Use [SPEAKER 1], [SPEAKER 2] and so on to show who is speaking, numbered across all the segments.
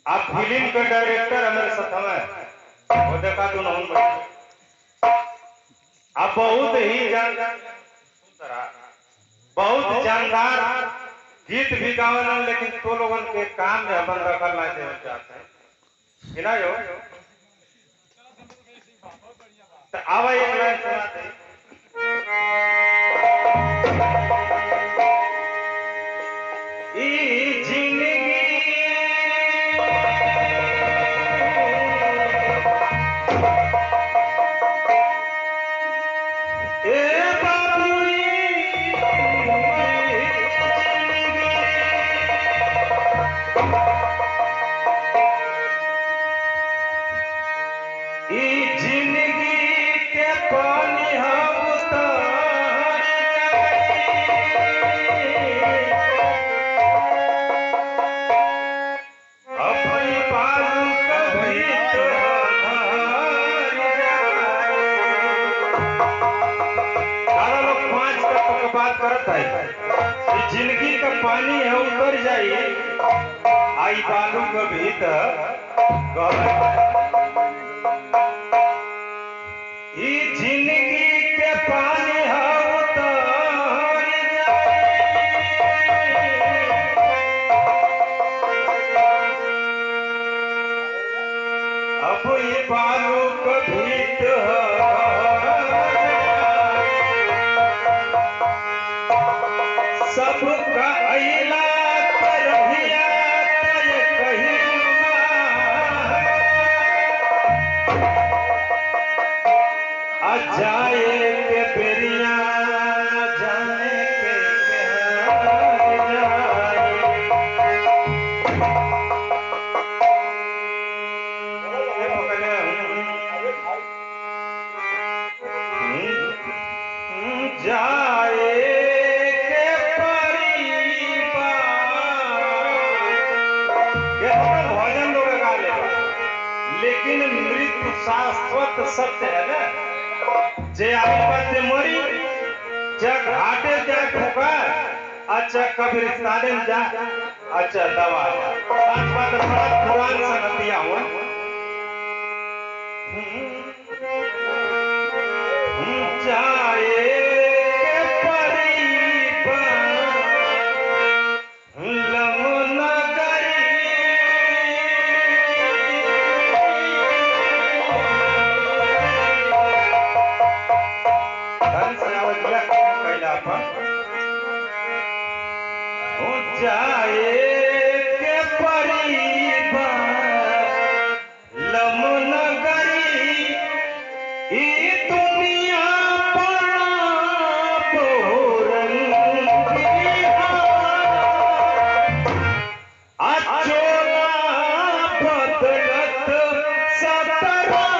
[SPEAKER 1] आप फिल्म के डायरेक्टर हमारे साथ में वो देखा तो नहीं आप बहुत जानदार गीत भी गावल लेकिन तो लोगन के काम में अपन रखल ना देवल चाहते हैं कि ना यो तो आवा एक लाइन सुना दे ई जिंदगी बात करत है जिंदगी का पानी है उतर जाइए आई बालू के भीतर जिंदगी के पानी है उतर अब ये बालू के भीतर सबका अइला करहिया तय कहीं आ जाए के बेरिया जाने के जाए लेकिन मृत्यु शाश्वत सत्य है ना जे आई बात मरी जा घाटे जा ठोकर अच्छा कब्रिस्तान में जा अच्छा दवा आज बात बड़ा पुरान संगतिया हुआ जाए जाए के परिबा लमनगरी ई दुनिया बड़ा बोरंगी अचोला बदलत सतरंगी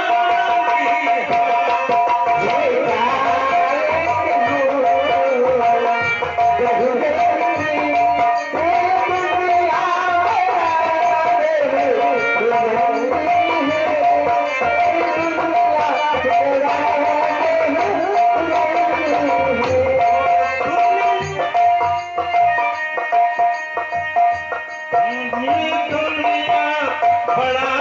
[SPEAKER 1] बड़ा